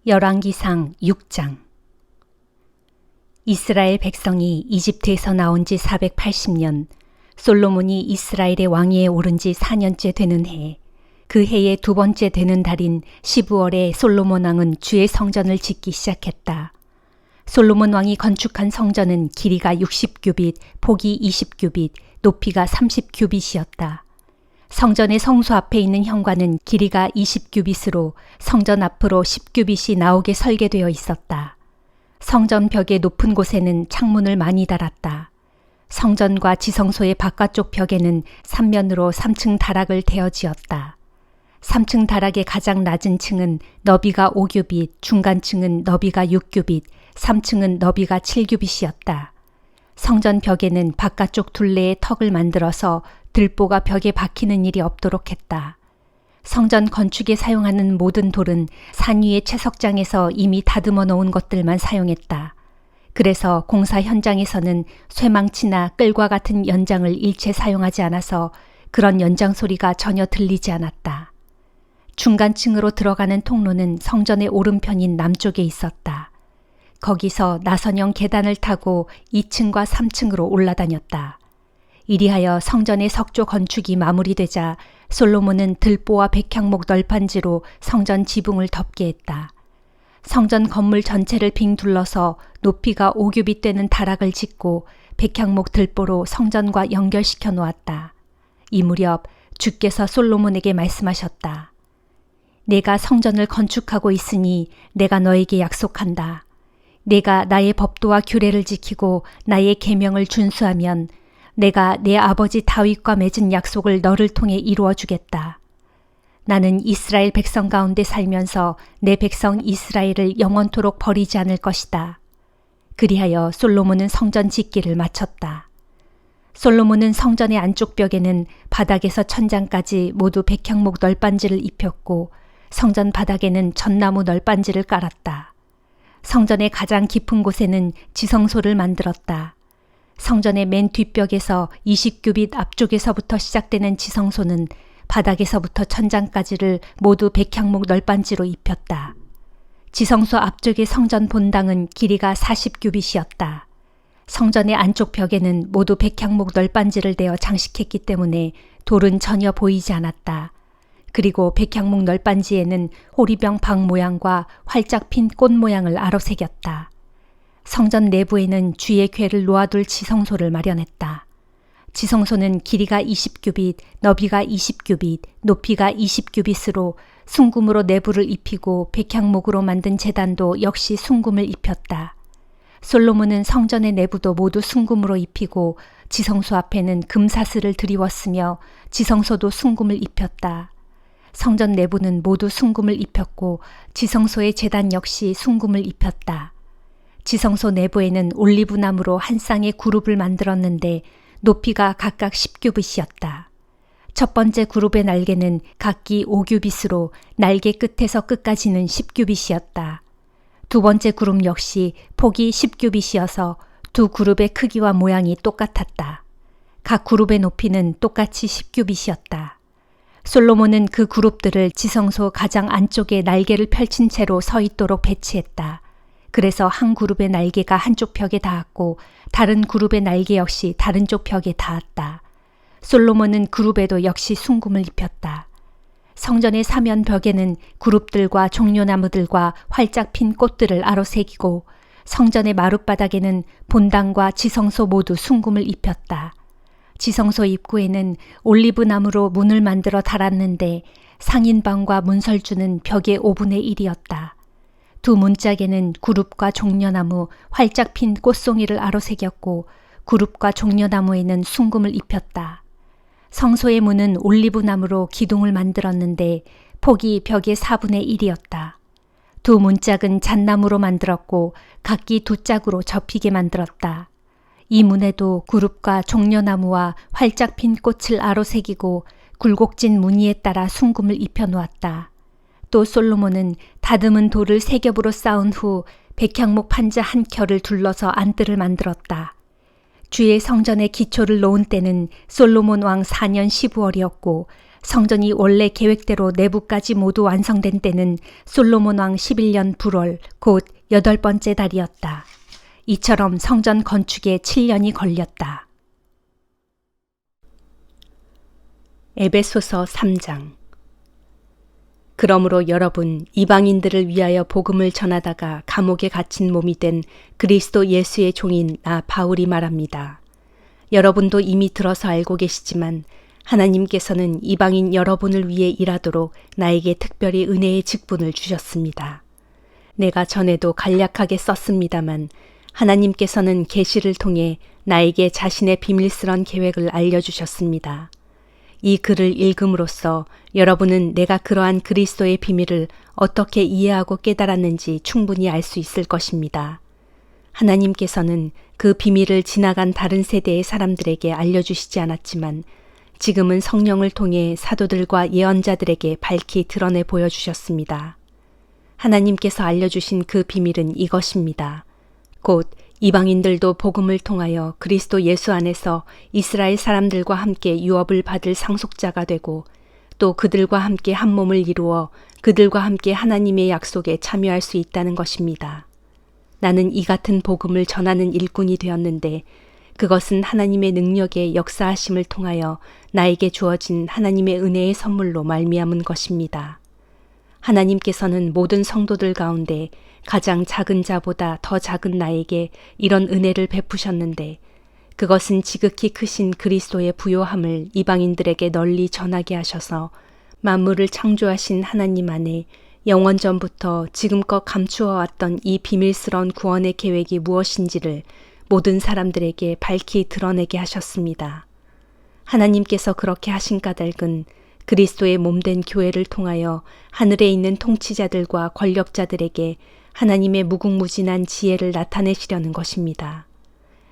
열왕기상 6장. 이스라엘 백성이 이집트에서 나온 지 480년, 솔로몬이 이스라엘의 왕위에 오른 지 4년째 되는 해, 그 해의 두 번째 되는 달인 12월에 솔로몬 왕은 주의 성전을 짓기 시작했다. 솔로몬 왕이 건축한 성전은 길이가 60규빗, 폭이 20규빗, 높이가 30규빗이었다. 성전의 성소 앞에 있는 현관은 길이가 20규빗으로 성전 앞으로 10규빗이 나오게 설계되어 있었다. 성전 벽의 높은 곳에는 창문을 많이 달았다. 성전과 지성소의 바깥쪽 벽에는 3면으로 3층 다락을 대어 지었다. 3층 다락의 가장 낮은 층은 너비가 5규빗, 중간층은 너비가 6규빗, 3층은 너비가 7규빗이었다. 성전 벽에는 바깥쪽 둘레에 턱을 만들어서 들보가 벽에 박히는 일이 없도록 했다. 성전 건축에 사용하는 모든 돌은 산 위의 채석장에서 이미 다듬어 놓은 것들만 사용했다. 그래서 공사 현장에서는 쇠망치나 끌과 같은 연장을 일체 사용하지 않아서 그런 연장 소리가 전혀 들리지 않았다. 중간층으로 들어가는 통로는 성전의 오른편인 남쪽에 있었다. 거기서 나선형 계단을 타고 2층과 3층으로 올라다녔다. 이리하여 성전의 석조 건축이 마무리되자 솔로몬은 들보와 백향목 널판지로 성전 지붕을 덮게 했다. 성전 건물 전체를 빙 둘러서 높이가 5규빗 되는 다락을 짓고 백향목 들보로 성전과 연결시켜 놓았다. 이 무렵 주께서 솔로몬에게 말씀하셨다. 내가 성전을 건축하고 있으니 내가 너에게 약속한다. 내가 나의 법도와 규례를 지키고 나의 계명을 준수하면 내가 내 아버지 다윗과 맺은 약속을 너를 통해 이루어 주겠다. 나는 이스라엘 백성 가운데 살면서 내 백성 이스라엘을 영원토록 버리지 않을 것이다. 그리하여 솔로몬은 성전 짓기를 마쳤다. 솔로몬은 성전의 안쪽 벽에는 바닥에서 천장까지 모두 백향목 널빤지를 입혔고 성전 바닥에는 전나무 널빤지를 깔았다. 성전의 가장 깊은 곳에는 지성소를 만들었다. 성전의 맨 뒷벽에서 20규빗 앞쪽에서부터 시작되는 지성소는 바닥에서부터 천장까지를 모두 백향목 널빤지로 입혔다. 지성소 앞쪽의 성전 본당은 길이가 40규빗이었다. 성전의 안쪽 벽에는 모두 백향목 널빤지를 대어 장식했기 때문에 돌은 전혀 보이지 않았다. 그리고 백향목 널빤지에는 호리병 박 모양과 활짝 핀 꽃 모양을 아로새겼다. 성전 내부에는 주의 궤를 놓아둘 지성소를 마련했다. 지성소는 길이가 20규빗, 너비가 20규빗, 높이가 20규빗으로 순금으로 내부를 입히고 백향목으로 만든 제단도 역시 순금을 입혔다. 솔로몬은 성전의 내부도 모두 순금으로 입히고 지성소 앞에는 금사슬을 드리웠으며 지성소도 순금을 입혔다. 성전 내부는 모두 순금을 입혔고 지성소의 제단 역시 순금을 입혔다. 지성소 내부에는 올리브나무로 한 쌍의 그룹을 만들었는데 높이가 각각 10규빗이었다. 첫 번째 그룹의 날개는 각기 5규빗으로 날개 끝에서 끝까지는 10규빗이었다. 두 번째 그룹 역시 폭이 10규빗이어서 두 그룹의 크기와 모양이 똑같았다. 각 그룹의 높이는 똑같이 10규빗이었다. 솔로몬은 그 그룹들을 지성소 가장 안쪽에 날개를 펼친 채로 서 있도록 배치했다. 그래서 한 그룹의 날개가 한쪽 벽에 닿았고 다른 그룹의 날개 역시 다른 쪽 벽에 닿았다. 솔로몬은 그룹에도 역시 순금을 입혔다. 성전의 사면 벽에는 그룹들과 종려나무들과 활짝 핀 꽃들을 아로새기고 성전의 마룻바닥에는 본당과 지성소 모두 순금을 입혔다. 지성소 입구에는 올리브나무로 문을 만들어 달았는데 상인방과 문설주는 벽의 5분의 1이었다. 두 문짝에는 구룹과 종려나무, 활짝 핀 꽃송이를 아로새겼고 구룹과 종려나무에는 순금을 입혔다. 성소의 문은 올리브나무로 기둥을 만들었는데 폭이 벽의 4분의 1이었다. 두 문짝은 잣나무로 만들었고 각기 두 짝으로 접히게 만들었다. 이 문에도 구룹과 종려나무와 활짝 핀 꽃을 아로새기고 굴곡진 무늬에 따라 순금을 입혀 놓았다. 또 솔로몬은 다듬은 돌을 3겹으로 쌓은 후 백향목 판자 한 켤을 둘러서 안뜰을 만들었다. 주의 성전의 기초를 놓은 때는 솔로몬 왕 4년 12월이었고 성전이 원래 계획대로 내부까지 모두 완성된 때는 솔로몬 왕 11년 불월 곧 8번째 달이었다. 이처럼 성전 건축에 7년이 걸렸다. 에베소서 3장. 그러므로 여러분, 이방인들을 위하여 복음을 전하다가 감옥에 갇힌 몸이 된 그리스도 예수의 종인 나 바울이 말합니다. 여러분도 이미 들어서 알고 계시지만 하나님께서는 이방인 여러분을 위해 일하도록 나에게 특별히 은혜의 직분을 주셨습니다. 내가 전에도 간략하게 썼습니다만 하나님께서는 계시를 통해 나에게 자신의 비밀스런 계획을 알려주셨습니다. 이 글을 읽음으로써 여러분은 내가 그러한 그리스도의 비밀을 어떻게 이해하고 깨달았는지 충분히 알 수 있을 것입니다. 하나님께서는 그 비밀을 지나간 다른 세대의 사람들에게 알려주시지 않았지만 지금은 성령을 통해 사도들과 예언자들에게 밝히 드러내 보여주셨습니다. 하나님께서 알려주신 그 비밀은 이것입니다. 곧 이방인들도 복음을 통하여 그리스도 예수 안에서 이스라엘 사람들과 함께 유업을 받을 상속자가 되고 또 그들과 함께 한 몸을 이루어 그들과 함께 하나님의 약속에 참여할 수 있다는 것입니다. 나는 이 같은 복음을 전하는 일꾼이 되었는데 그것은 하나님의 능력의 역사하심을 통하여 나에게 주어진 하나님의 은혜의 선물로 말미암은 것입니다. 하나님께서는 모든 성도들 가운데 가장 작은 자보다 더 작은 나에게 이런 은혜를 베푸셨는데 그것은 지극히 크신 그리스도의 부요함을 이방인들에게 널리 전하게 하셔서 만물을 창조하신 하나님 안에 영원전부터 지금껏 감추어 왔던 이 비밀스러운 구원의 계획이 무엇인지를 모든 사람들에게 밝히 드러내게 하셨습니다. 하나님께서 그렇게 하신 까닭은 그리스도의 몸된 교회를 통하여 하늘에 있는 통치자들과 권력자들에게 하나님의 무궁무진한 지혜를 나타내시려는 것입니다.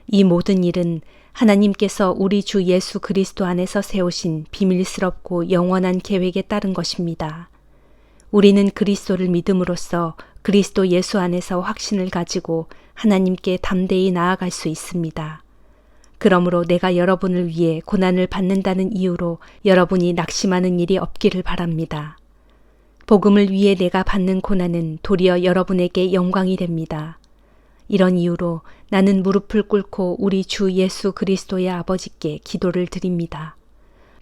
이 모든 일은 하나님께서 우리 주 예수 그리스도 안에서 세우신 비밀스럽고 영원한 계획에 따른 것입니다. 우리는 그리스도를 믿음으로써 그리스도 예수 안에서 확신을 가지고 하나님께 담대히 나아갈 수 있습니다. 그러므로 내가 여러분을 위해 고난을 받는다는 이유로 여러분이 낙심하는 일이 없기를 바랍니다. 복음을 위해 내가 받는 고난은 도리어 여러분에게 영광이 됩니다. 이런 이유로 나는 무릎을 꿇고 우리 주 예수 그리스도의 아버지께 기도를 드립니다.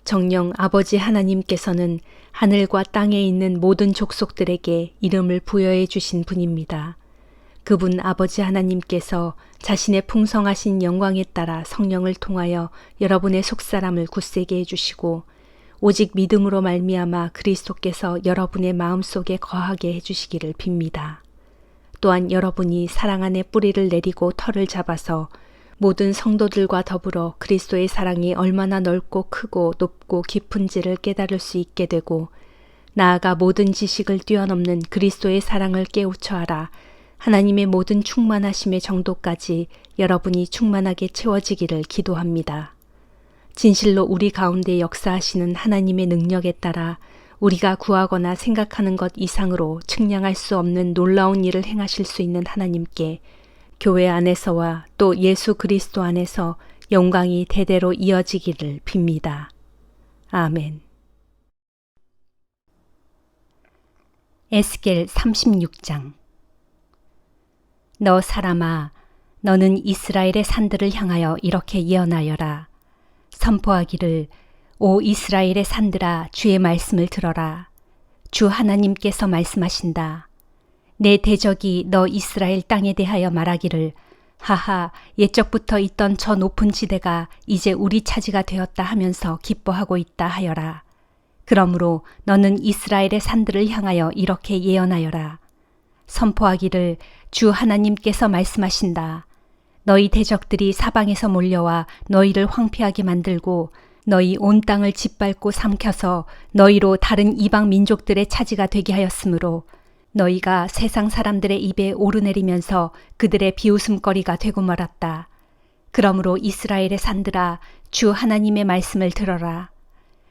정녕 아버지 하나님께서는 하늘과 땅에 있는 모든 족속들에게 이름을 부여해 주신 분입니다. 그분 아버지 하나님께서 자신의 풍성하신 영광에 따라 성령을 통하여 여러분의 속사람을 굳세게 해주시고 오직 믿음으로 말미암아 그리스도께서 여러분의 마음속에 거하게 해주시기를 빕니다. 또한 여러분이 사랑 안에 뿌리를 내리고 털을 잡아서 모든 성도들과 더불어 그리스도의 사랑이 얼마나 넓고 크고 높고 깊은지를 깨달을 수 있게 되고 나아가 모든 지식을 뛰어넘는 그리스도의 사랑을 깨우쳐 알아 하나님의 모든 충만하심의 정도까지 여러분이 충만하게 채워지기를 기도합니다. 진실로 우리 가운데 역사하시는 하나님의 능력에 따라 우리가 구하거나 생각하는 것 이상으로 측량할 수 없는 놀라운 일을 행하실 수 있는 하나님께 교회 안에서와 또 예수 그리스도 안에서 영광이 대대로 이어지기를 빕니다. 아멘. 에스겔 36장. 너 사람아, 너는 이스라엘의 산들을 향하여 이렇게 예언하여라. 선포하기를 오 이스라엘의 산들아 주의 말씀을 들어라. 주 하나님께서 말씀하신다. 내 대적이 너 이스라엘 땅에 대하여 말하기를 하하 옛적부터 있던 저 높은 지대가 이제 우리 차지가 되었다 하면서 기뻐하고 있다 하여라. 그러므로 너는 이스라엘의 산들을 향하여 이렇게 예언하여라. 선포하기를 주 하나님께서 말씀하신다. 너희 대적들이 사방에서 몰려와 너희를 황폐하게 만들고 너희 온 땅을 짓밟고 삼켜서 너희로 다른 이방 민족들의 차지가 되게 하였으므로 너희가 세상 사람들의 입에 오르내리면서 그들의 비웃음거리가 되고 말았다. 그러므로 이스라엘의 산들아 주 하나님의 말씀을 들어라.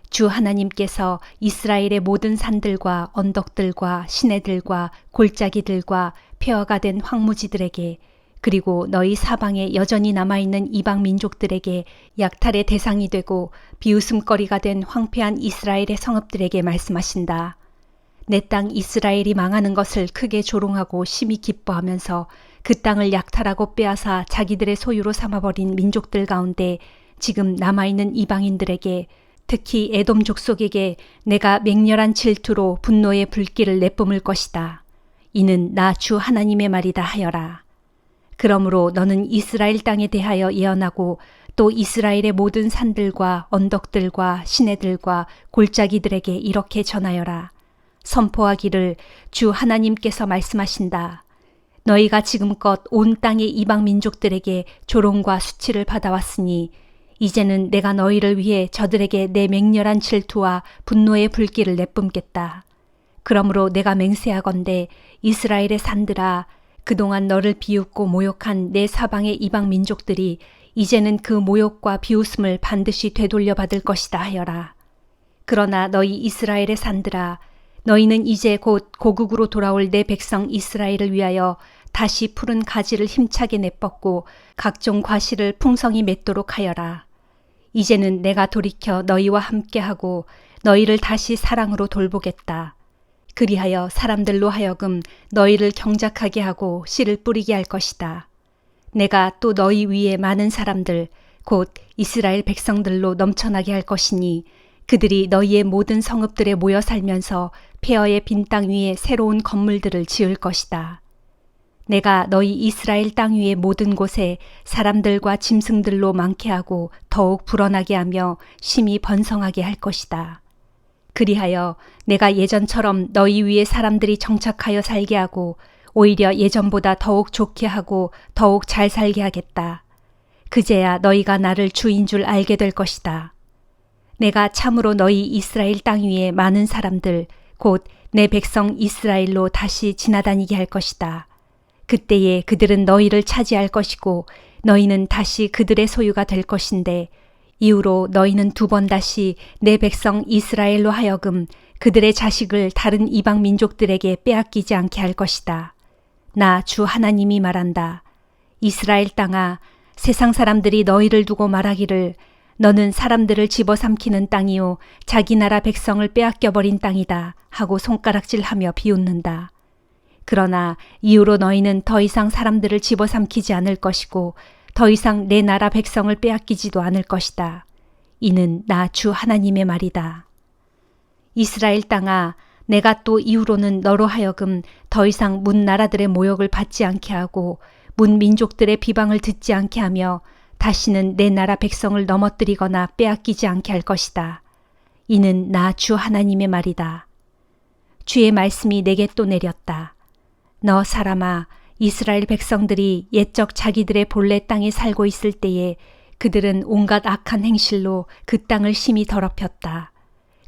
주 하나님께서 이스라엘의 모든 산들과 언덕들과 시내들과 골짜기들과 폐허가 된 황무지들에게 그리고 너희 사방에 여전히 남아있는 이방 민족들에게 약탈의 대상이 되고 비웃음거리가 된 황폐한 이스라엘의 성읍들에게 말씀하신다. 내 땅 이스라엘이 망하는 것을 크게 조롱하고 심히 기뻐하면서 그 땅을 약탈하고 빼앗아 자기들의 소유로 삼아버린 민족들 가운데 지금 남아있는 이방인들에게, 특히 에돔 족속에게 내가 맹렬한 질투로 분노의 불길을 내뿜을 것이다. 이는 나 주 하나님의 말이다 하여라. 그러므로 너는 이스라엘 땅에 대하여 예언하고 또 이스라엘의 모든 산들과 언덕들과 시내들과 골짜기들에게 이렇게 전하여라. 선포하기를 주 하나님께서 말씀하신다. 너희가 지금껏 온 땅의 이방 민족들에게 조롱과 수치를 받아왔으니 이제는 내가 너희를 위해 저들에게 내 맹렬한 질투와 분노의 불길을 내뿜겠다. 그러므로 내가 맹세하건대 이스라엘의 산들아, 그동안 너를 비웃고 모욕한 내 사방의 이방 민족들이 이제는 그 모욕과 비웃음을 반드시 되돌려 받을 것이다 하여라. 그러나 너희 이스라엘의 산들아, 너희는 이제 곧 고국으로 돌아올 내 백성 이스라엘을 위하여 다시 푸른 가지를 힘차게 내뻗고 각종 과실을 풍성히 맺도록 하여라. 이제는 내가 돌이켜 너희와 함께하고 너희를 다시 사랑으로 돌보겠다. 그리하여 사람들로 하여금 너희를 경작하게 하고 씨를 뿌리게 할 것이다. 내가 또 너희 위에 많은 사람들, 곧 이스라엘 백성들로 넘쳐나게 할 것이니 그들이 너희의 모든 성읍들에 모여 살면서 폐허의 빈 땅 위에 새로운 건물들을 지을 것이다. 내가 너희 이스라엘 땅 위의 모든 곳에 사람들과 짐승들로 많게 하고 더욱 불어나게 하며 심히 번성하게 할 것이다. 그리하여 내가 예전처럼 너희 위에 사람들이 정착하여 살게 하고 오히려 예전보다 더욱 좋게 하고 더욱 잘 살게 하겠다. 그제야 너희가 나를 주인 줄 알게 될 것이다. 내가 참으로 너희 이스라엘 땅 위에 많은 사람들, 곧 내 백성 이스라엘로 다시 지나다니게 할 것이다. 그때에 그들은 너희를 차지할 것이고 너희는 다시 그들의 소유가 될 것인데 이후로 너희는 두 번 다시 내 백성 이스라엘로 하여금 그들의 자식을 다른 이방 민족들에게 빼앗기지 않게 할 것이다. 나 주 하나님이 말한다. 이스라엘 땅아, 세상 사람들이 너희를 두고 말하기를 너는 사람들을 집어삼키는 땅이요 자기 나라 백성을 빼앗겨버린 땅이다 하고 손가락질하며 비웃는다. 그러나 이후로 너희는 더 이상 사람들을 집어삼키지 않을 것이고 더 이상 내 나라 백성을 빼앗기지도 않을 것이다. 이는 나 주 하나님의 말이다. 이스라엘 땅아, 내가 또 이후로는 너로 하여금 더 이상 문 나라들의 모욕을 받지 않게 하고 문 민족들의 비방을 듣지 않게 하며 다시는 내 나라 백성을 넘어뜨리거나 빼앗기지 않게 할 것이다. 이는 나 주 하나님의 말이다. 주의 말씀이 내게 또 내렸다. 너 사람아, 이스라엘 백성들이 옛적 자기들의 본래 땅에 살고 있을 때에 그들은 온갖 악한 행실로 그 땅을 심히 더럽혔다.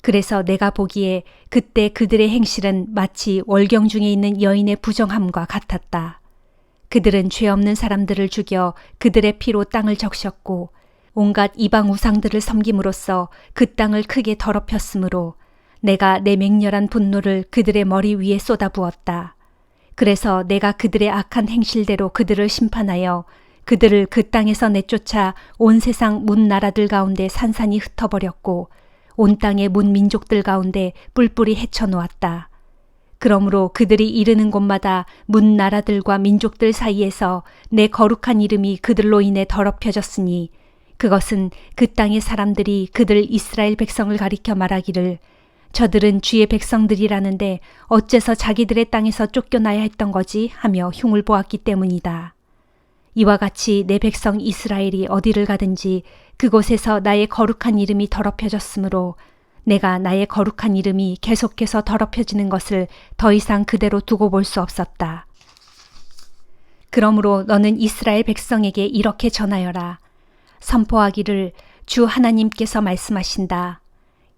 그래서 내가 보기에 그때 그들의 행실은 마치 월경 중에 있는 여인의 부정함과 같았다. 그들은 죄 없는 사람들을 죽여 그들의 피로 땅을 적셨고 온갖 이방 우상들을 섬김으로써 그 땅을 크게 더럽혔으므로 내가 내 맹렬한 분노를 그들의 머리 위에 쏟아부었다. 그래서 내가 그들의 악한 행실대로 그들을 심판하여 그들을 그 땅에서 내쫓아 온 세상 문 나라들 가운데 산산이 흩어버렸고 온 땅의 문 민족들 가운데 뿔뿔이 헤쳐놓았다. 그러므로 그들이 이르는 곳마다 문 나라들과 민족들 사이에서 내 거룩한 이름이 그들로 인해 더럽혀졌으니 그것은 그 땅의 사람들이 그들 이스라엘 백성을 가리켜 말하기를 저들은 주의 백성들이라는데 어째서 자기들의 땅에서 쫓겨나야 했던 거지 하며 흉을 보았기 때문이다. 이와 같이 내 백성 이스라엘이 어디를 가든지 그곳에서 나의 거룩한 이름이 더럽혀졌으므로 내가 나의 거룩한 이름이 계속해서 더럽혀지는 것을 더 이상 그대로 두고 볼 수 없었다. 그러므로 너는 이스라엘 백성에게 이렇게 전하여라. 선포하기를 주 하나님께서 말씀하신다.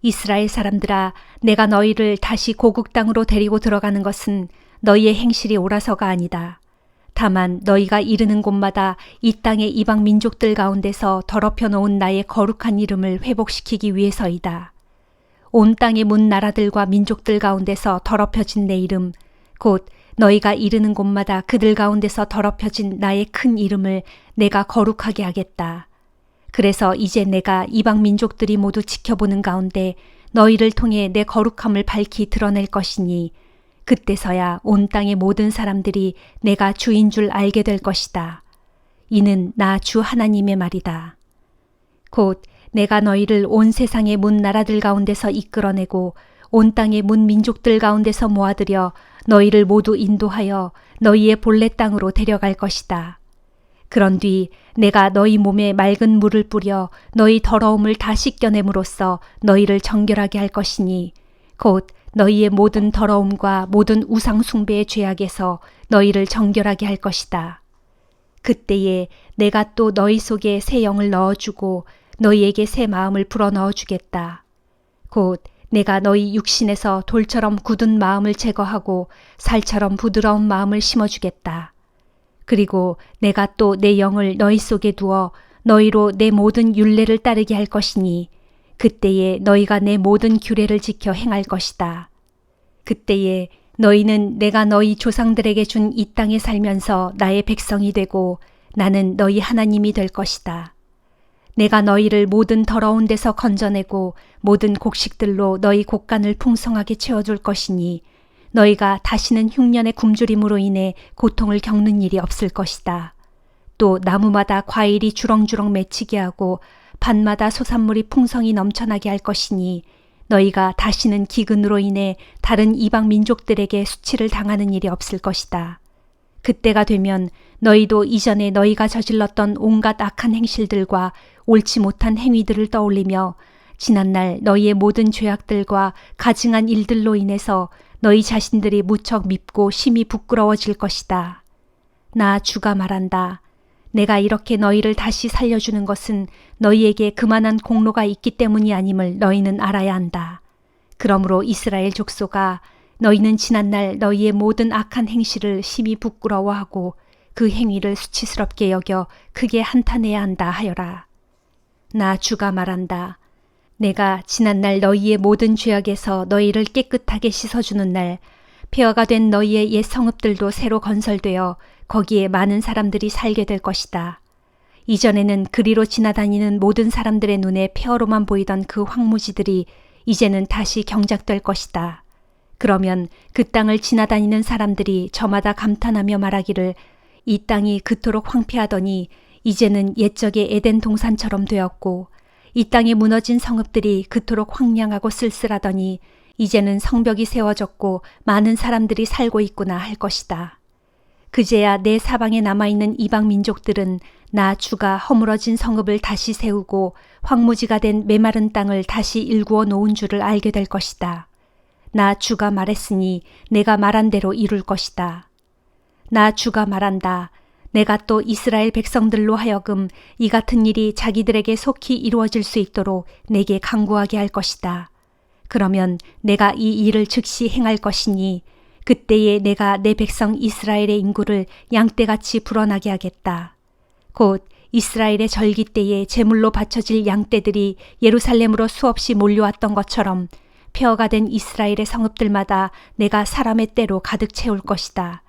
이스라엘 사람들아, 내가 너희를 다시 고국 땅으로 데리고 들어가는 것은 너희의 행실이 옳아서가 아니다. 다만 너희가 이르는 곳마다 이 땅의 이방 민족들 가운데서 더럽혀 놓은 나의 거룩한 이름을 회복시키기 위해서이다. 온 땅의 문 나라들과 민족들 가운데서 더럽혀진 내 이름, 곧 너희가 이르는 곳마다 그들 가운데서 더럽혀진 나의 큰 이름을 내가 거룩하게 하겠다. 그래서 이제 내가 이방 민족들이 모두 지켜보는 가운데 너희를 통해 내 거룩함을 밝히 드러낼 것이니 그때서야 온 땅의 모든 사람들이 내가 주인 줄 알게 될 것이다. 이는 나 주 하나님의 말이다. 곧 내가 너희를 온 세상의 문 나라들 가운데서 이끌어내고 온 땅의 문 민족들 가운데서 모아들여 너희를 모두 인도하여 너희의 본래 땅으로 데려갈 것이다. 그런 뒤 내가 너희 몸에 맑은 물을 뿌려 너희 더러움을 다 씻겨냄으로써 너희를 정결하게 할 것이니 곧 너희의 모든 더러움과 모든 우상 숭배의 죄악에서 너희를 정결하게 할 것이다. 그때에 내가 또 너희 속에 새 영을 넣어주고 너희에게 새 마음을 불어넣어 주겠다. 곧 내가 너희 육신에서 돌처럼 굳은 마음을 제거하고 살처럼 부드러운 마음을 심어주겠다. 그리고 내가 또 내 영을 너희 속에 두어 너희로 내 모든 율례를 따르게 할 것이니 그때에 너희가 내 모든 규례를 지켜 행할 것이다. 그때에 너희는 내가 너희 조상들에게 준 이 땅에 살면서 나의 백성이 되고 나는 너희 하나님이 될 것이다. 내가 너희를 모든 더러운 데서 건져내고 모든 곡식들로 너희 곡간을 풍성하게 채워줄 것이니 너희가 다시는 흉년의 굶주림으로 인해 고통을 겪는 일이 없을 것이다. 또 나무마다 과일이 주렁주렁 맺히게 하고 밭마다 소산물이 풍성히 넘쳐나게 할 것이니 너희가 다시는 기근으로 인해 다른 이방 민족들에게 수치를 당하는 일이 없을 것이다. 그때가 되면 너희도 이전에 너희가 저질렀던 온갖 악한 행실들과 옳지 못한 행위들을 떠올리며 지난날 너희의 모든 죄악들과 가증한 일들로 인해서 너희 자신들이 무척 밉고 심히 부끄러워질 것이다. 나 주가 말한다. 내가 이렇게 너희를 다시 살려주는 것은 너희에게 그만한 공로가 있기 때문이 아님을 너희는 알아야 한다. 그러므로 이스라엘 족속아, 너희는 지난날 너희의 모든 악한 행실을 심히 부끄러워하고 그 행위를 수치스럽게 여겨 크게 한탄해야 한다 하여라. 나 주가 말한다. 내가 지난날 너희의 모든 죄악에서 너희를 깨끗하게 씻어주는 날 폐허가 된 너희의 옛 성읍들도 새로 건설되어 거기에 많은 사람들이 살게 될 것이다. 이전에는 그리로 지나다니는 모든 사람들의 눈에 폐허로만 보이던 그 황무지들이 이제는 다시 경작될 것이다. 그러면 그 땅을 지나다니는 사람들이 저마다 감탄하며 말하기를 이 땅이 그토록 황폐하더니 이제는 옛적의 에덴 동산처럼 되었고 이 땅에 무너진 성읍들이 그토록 황량하고 쓸쓸하더니 이제는 성벽이 세워졌고 많은 사람들이 살고 있구나 할 것이다. 그제야 내 사방에 남아있는 이방 민족들은 나 주가 허물어진 성읍을 다시 세우고 황무지가 된 메마른 땅을 다시 일구어 놓은 줄을 알게 될 것이다. 나 주가 말했으니 내가 말한 대로 이룰 것이다. 나 주가 말한다. 내가 또 이스라엘 백성들로 하여금 이 같은 일이 자기들에게 속히 이루어질 수 있도록 내게 간구하게 할 것이다. 그러면 내가 이 일을 즉시 행할 것이니 그때에 내가 내 백성 이스라엘의 인구를 양떼같이 불어나게 하겠다. 곧 이스라엘의 절기 때에 제물로 바쳐질 양떼들이 예루살렘으로 수없이 몰려왔던 것처럼 폐허가 된 이스라엘의 성읍들마다 내가 사람의 떼로 가득 채울 것이다.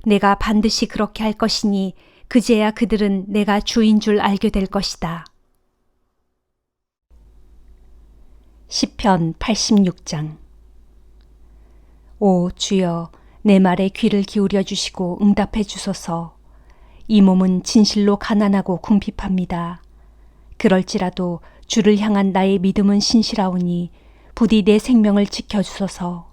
내가 반드시 그렇게 할 것이니 그제야 그들은 내가 주인 줄 알게 될 것이다. 시편 86장. 오 주여, 내 말에 귀를 기울여 주시고 응답해 주소서. 이 몸은 진실로 가난하고 궁핍합니다. 그럴지라도 주를 향한 나의 믿음은 신실하오니 부디 내 생명을 지켜주소서.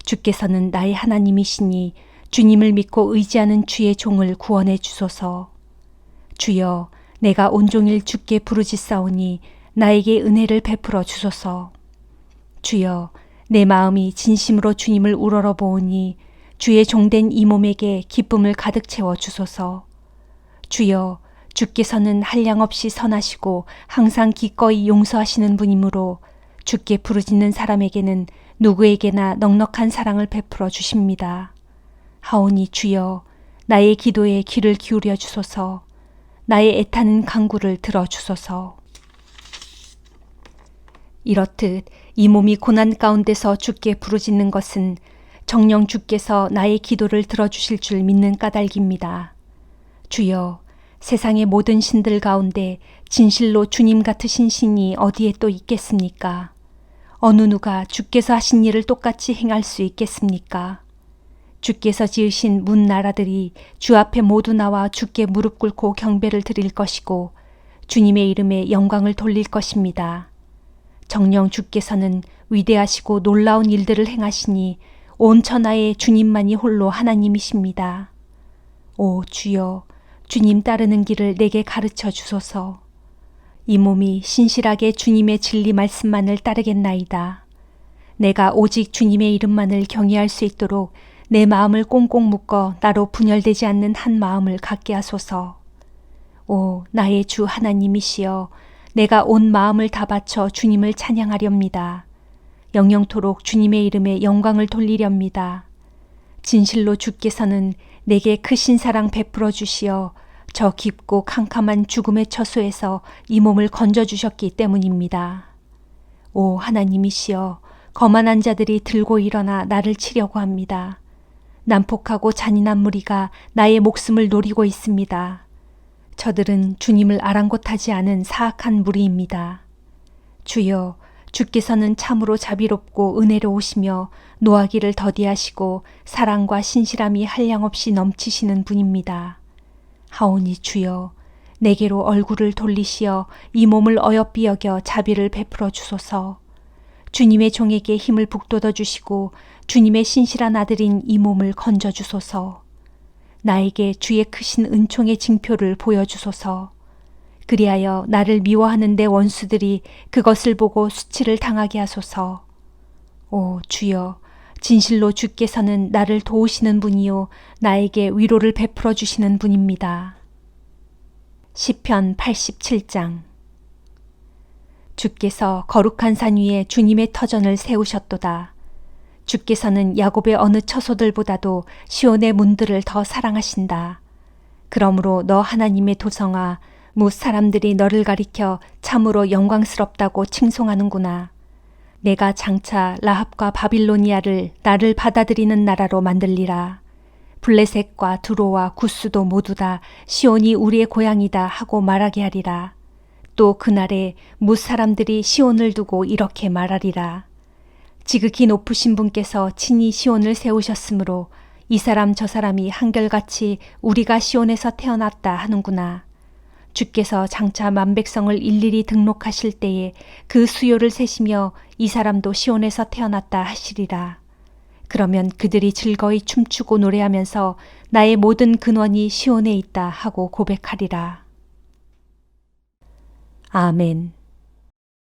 주께서는 나의 하나님이시니 주님을 믿고 의지하는 주의 종을 구원해 주소서. 주여, 내가 온종일 주께 부르짖사오니 나에게 은혜를 베풀어 주소서. 주여, 내 마음이 진심으로 주님을 우러러 보오니 주의 종된 이 몸에게 기쁨을 가득 채워 주소서. 주여, 주께서는 한량없이 선하시고 항상 기꺼이 용서하시는 분이므로 주께 부르짖는 사람에게는 누구에게나 넉넉한 사랑을 베풀어 주십니다. 하오니 주여, 나의 기도에 귀를 기울여 주소서. 나의 애타는 간구를 들어 주소서. 이렇듯 이 몸이 고난 가운데서 주께 부르짖는 것은 정녕 주께서 나의 기도를 들어주실 줄 믿는 까닭입니다. 주여, 세상의 모든 신들 가운데 진실로 주님 같으신 신이 어디에 또 있겠습니까? 어느 누가 주께서 하신 일을 똑같이 행할 수 있겠습니까? 주께서 지으신 문 나라들이 주 앞에 모두 나와 주께 무릎 꿇고 경배를 드릴 것이고 주님의 이름에 영광을 돌릴 것입니다. 정녕 주께서는 위대하시고 놀라운 일들을 행하시니 온 천하에 주님만이 홀로 하나님이십니다. 오 주여, 주님 따르는 길을 내게 가르쳐 주소서. 이 몸이 신실하게 주님의 진리 말씀만을 따르겠나이다. 내가 오직 주님의 이름만을 경외할 수 있도록 내 마음을 꽁꽁 묶어 나로 분열되지 않는 한 마음을 갖게 하소서. 오 나의 주 하나님이시여, 내가 온 마음을 다 바쳐 주님을 찬양하렵니다. 영영토록 주님의 이름에 영광을 돌리렵니다. 진실로 주께서는 내게 크신 사랑 베풀어 주시어 저 깊고 캄캄한 죽음의 처소에서 이 몸을 건져주셨기 때문입니다. 오 하나님이시여, 거만한 자들이 들고 일어나 나를 치려고 합니다. 난폭하고 잔인한 무리가 나의 목숨을 노리고 있습니다. 저들은 주님을 아랑곳하지 않은 사악한 무리입니다. 주여, 주께서는 참으로 자비롭고 은혜로우시며 노하기를 더디하시고 사랑과 신실함이 한량없이 넘치시는 분입니다. 하오니 주여, 내게로 얼굴을 돌리시어 이 몸을 어여삐 여겨 자비를 베풀어 주소서. 주님의 종에게 힘을 북돋아 주시고 주님의 신실한 아들인 이 몸을 건져 주소서. 나에게 주의 크신 은총의 징표를 보여주소서. 그리하여 나를 미워하는 내 원수들이 그것을 보고 수치를 당하게 하소서. 오 주여, 진실로 주께서는 나를 도우시는 분이요 나에게 위로를 베풀어 주시는 분입니다. 시편 87장. 주께서 거룩한 산 위에 주님의 터전을 세우셨도다. 주께서는 야곱의 어느 처소들보다도 시온의 문들을 더 사랑하신다. 그러므로 너 하나님의 도성아, 뭇 사람들이 너를 가리켜 참으로 영광스럽다고 칭송하는구나. 내가 장차 라합과 바빌로니아를 나를 받아들이는 나라로 만들리라. 블레셋과 두로와 구스도 모두 다 시온이 우리의 고향이다 하고 말하게 하리라. 또 그날에 뭇 사람들이 시온을 두고 이렇게 말하리라. 지극히 높으신 분께서 친히 시온을 세우셨으므로 이 사람 저 사람이 한결같이 우리가 시온에서 태어났다 하는구나. 주께서 장차 만백성을 일일이 등록하실 때에 그 수요를 세시며 이 사람도 시온에서 태어났다 하시리라. 그러면 그들이 즐거이 춤추고 노래하면서 나의 모든 근원이 시온에 있다 하고 고백하리라. 아멘.